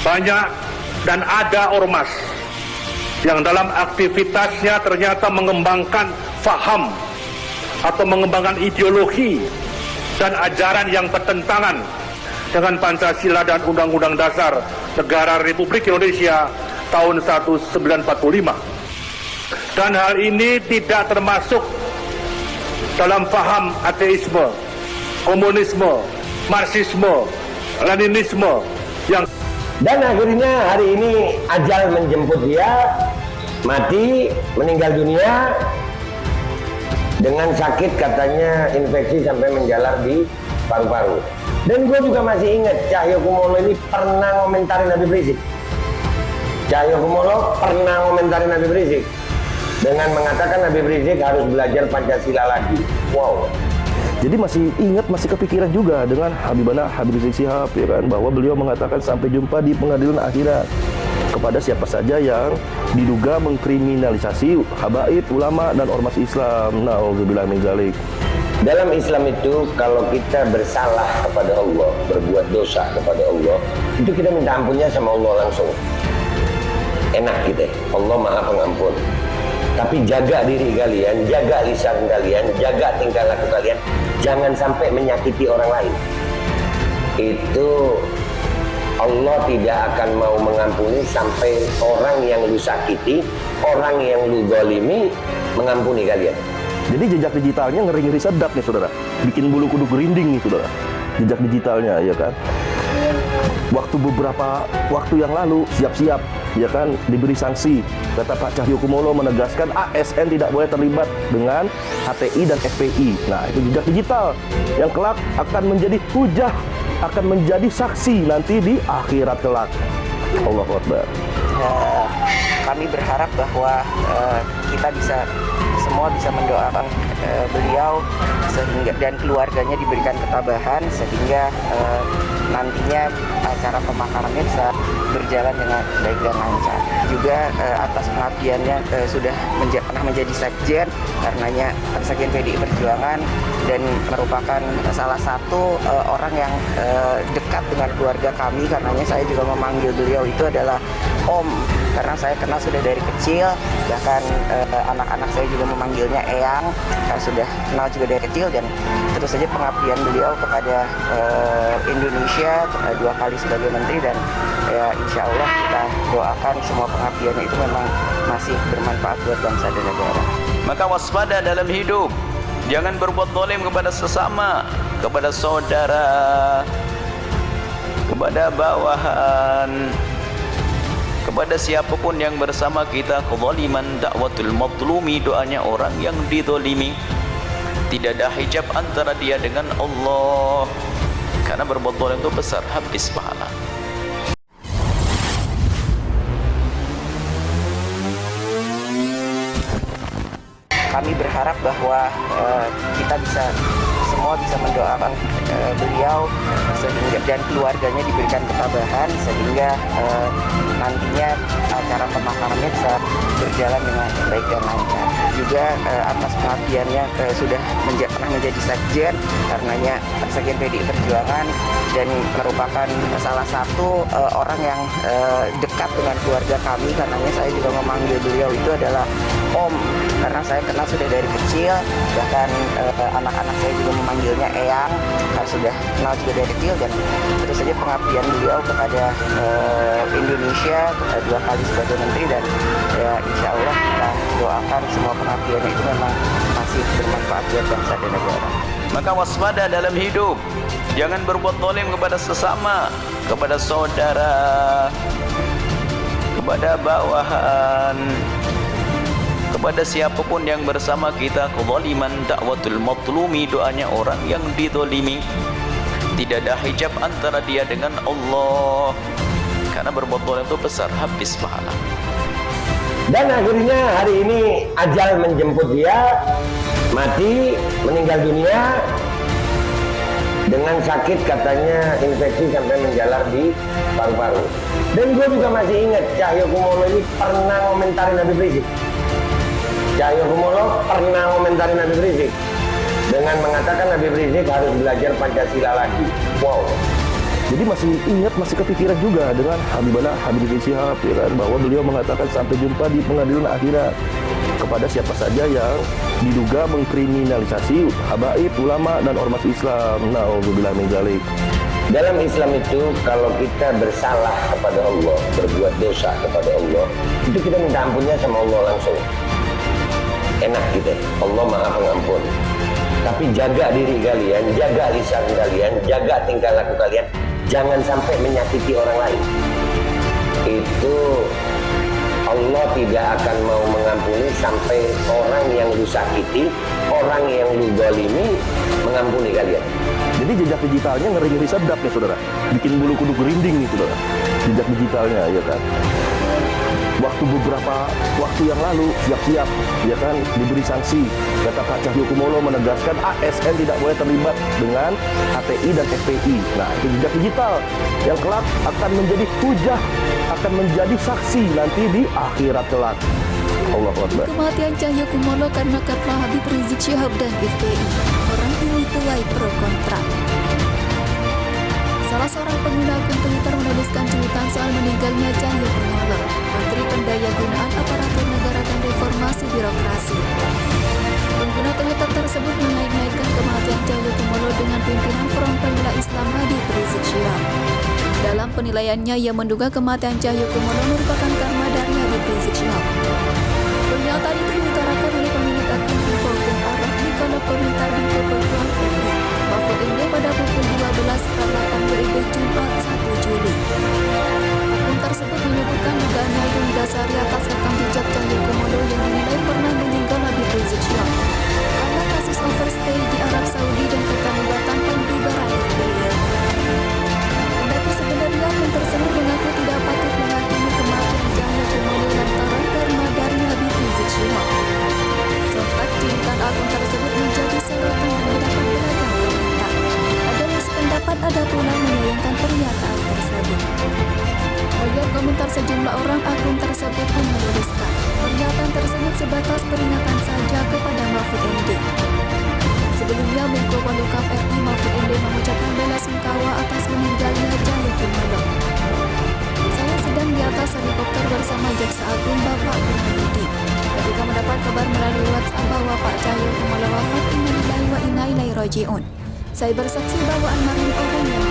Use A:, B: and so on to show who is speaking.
A: banyak dan ada ormas yang dalam aktivitasnya ternyata mengembangkan faham atau mengembangkan ideologi dan ajaran yang bertentangan dengan Pancasila dan Undang-Undang Dasar Negara Republik Indonesia tahun 1945. Dan hal ini tidak termasuk dalam faham ateisme, komunisme, marxisme, leninisme yang.
B: Dan akhirnya hari ini ajal menjemput dia, mati, meninggal dunia dengan sakit, katanya infeksi sampai menjalar di paru-paru. Dan gue juga masih ingat Cahyokumolo ini pernah komentarin Habib Rizik. Cahyokumolo pernah komentarin Habib Rizik dengan mengatakan Habib Rizik harus belajar Pancasila lagi. Wow.
C: Jadi masih ingat, masih kepikiran juga dengan Habibana Habib Rizik Syihab, ya kan, bahwa beliau mengatakan sampai jumpa di pengadilan akhirat kepada siapa saja yang diduga mengkriminalisasi habaib, ulama dan ormas Islam. Nauzubillah min dzalik.
B: Dalam Islam itu kalau kita bersalah kepada Allah, berbuat dosa kepada Allah, itu kita minta ampunnya sama Allah langsung. Enak gitu, Allah Maha Pengampun. Tapi jaga diri kalian, jaga lisan kalian, jaga tingkah laku kalian, jangan sampai menyakiti orang lain. Itu Allah tidak akan mau mengampuni sampai orang yang lu sakiti, orang yang lu zalimi mengampuni kalian.
C: Jadi jejak digitalnya ngeri-ngeri sedap nih saudara, bikin bulu kuduk merinding nih saudara, jejak digitalnya, ya kan. Beberapa waktu yang lalu siap-siap, ya kan, diberi sanksi. Kata Pak Cahyokumolo menegaskan ASN tidak boleh terlibat dengan HTI dan FPI. Nah, itu jejak digital yang kelak akan menjadi hujah, akan menjadi saksi nanti di akhirat kelak. Allahu Akbar.
D: Kami berharap bahwa kita semua bisa mendoakan beliau sehingga dan keluarganya diberikan ketabahan sehingga nantinya acara pemakamannya bisa berjalan dengan baik dan lancar. Juga atas pengabdiannya sudah pernah menjadi sekjen, karenanya sekjen PDI Perjuangan, dan merupakan salah satu orang yang dekat dengan keluarga kami, karenanya saya juga memanggil beliau itu adalah Om, karena saya kenal sudah dari kecil, bahkan anak-anak saya juga memanggilnya Eyang karena sudah kenal juga dari kecil. Dan terus saja pengabdian beliau kepada Indonesia 2 kali sebagai menteri, dan ya insya Allah kita doakan semua pengabdiannya itu memang masih bermanfaat buat bangsa dan negara.
E: Maka waspada dalam hidup, jangan berbuat zalim kepada sesama, kepada saudara, kepada bawahan, kepada siapapun yang bersama kita. Kezaliman da'watul mazlumi, doanya orang yang dizalimi. Tidak ada hijab antara dia dengan Allah, karena berbuat zalim itu besar, habis pahala.
D: Kami berharap bahwa kita semua bisa mendoakan beliau sehingga dan keluarganya diberikan ketabahan sehingga nantinya acara pemakamannya bisa berjalan dengan baik dan lancar. Juga atas pengabdiannya sudah pernah menjadi sekjen, karenanya sekjen PDI Perjuangan, dan merupakan salah satu orang yang dekat dengan keluarga kami, karenanya saya juga memanggil beliau itu adalah Om, karena saya kenal sudah dari kecil, bahkan anak-anak saya juga memanggilnya Eyang karena sudah kenal juga dari kecil. Dan terus saja pengabdian beliau kepada Indonesia 2 kali sebagai menteri, dan ya insya Allah kita doakan semua pengabdiannya itu memang masih bermanfaat buat bangsa dan negara.
E: Maka waspada dalam hidup, jangan berbuat zalim kepada sesama, kepada saudara, kepada bawahan, kepada siapapun yang bersama kita. Kezaliman da'watul mazlumi, doanya orang yang dizalimi. Tidak ada hijab antara dia dengan Allah, karena berbuat zalim itu besar, habis pahala.
B: Dan akhirnya hari ini ajal menjemput dia, mati, meninggal dunia dengan sakit, katanya infeksi sampai menjalar di paru-paru. Dan gue juga masih ingat Cahyokumolo ini pernah komentarin Habib Rizik. Cahyokumolo pernah komentarin Habib Rizik dengan mengatakan Habib Rizik harus belajar Pancasila lagi. Wow.
C: Jadi masih ingat, masih kepikiran juga dengan Habib Rizik Syihab, ya kan, bahwa beliau mengatakan sampai jumpa di pengadilan akhirat kepada siapa saja yang diduga mengkriminalisasi habaib, ulama dan ormas Islam. Na'udzubillah min dzalik.
B: Dalam Islam itu kalau kita bersalah kepada Allah, berbuat dosa kepada Allah, itu kita minta ampunnya sama Allah langsung. Enak kita, Allah Maha Pengampun. Tapi jaga diri kalian, jaga lisan kalian, jaga tingkah laku kalian, jangan sampai menyakiti orang lain. Itu Allah tidak akan mau mengampuni sampai orang yang lu sakiti, orang yang lu zalimi mengampuni kalian.
C: Jadi jejak digitalnya ngeri-ngeri sedap ya saudara, bikin bulu kuduk merinding nih saudara, jejak digitalnya ya kan. Beberapa waktu yang lalu siap-siap ya kan diberi sanksi, kata Pak Cahyokumolo menegaskan ASN tidak boleh terlibat dengan HTI dan FPI. Nah itu jejak digital yang kelak akan menjadi hujah, akan menjadi saksi nanti di akhirat kelak. Allahu Akbar.
F: Kematian Cahyokumolo karena kata Habib Rizik Syihab dan FPI. Orang ini tuai pro kontra. Salah seorang pengguna akun Twitter menuliskan cuitan soal meninggalnya Cahyokumolo, Menteri Pendayagunaan Aparatur Negara dan Reformasi Birokrasi. Pengguna Twitter tersebut mengait-ngaitkan kematian Cahyokumolo dengan pimpinan Front Pembela Islam Habib Rizik Syihab. Dalam penilaiannya, ia menduga kematian Cahyokumolo merupakan karma dari Habib Rizik Syihab. Pernyataan itu diutarakan oleh pemilik akun Ripoken Arab di kolom komentar Menko Polhukam RI Mahfud MD pada pukul 12.08 WIB Jumat 1 Juli. Akun tersebut menyebutkan dugaannya itu didasari atas rekam jejak Cahyokumolo yang dinilai pernah meninggal Habib Rizik Syihab karena kasus overstay di Arab Saudi dan keterlibatan pembubaran FPI. Kendati sebenarnya akun tersebut mengaku tidak patut menghakimi kematian Cahyokumolo lantaran karma dari Habib Rizik Syihab. Sontak cuitan akun tersebut menjadi sorotan dan mendapat beragam komentar. Ada yang sependapat, ada pula menyayangkan pernyataan tersebut. Melihat komentar sejumlah orang, akun tersebut pun menuliskan pernyataan tersebut sebatas peringatan saja kepada Mahfud MD. Sebelumnya, Menko Polhukam RI Mahfud MD mengucapkan bela sungkawa atas meninggalnya Cahyokumolo. Saya sedang di atas helikopter bersama Jaksa Agung Bapak Burhanuddin. Ketika mendapat kabar melalui WhatsApp bahwa Pak Cahyokumolo wafat, innalillahi wa inna ilaihi raji'un. Saya bersaksi bahwa almarhum orang yang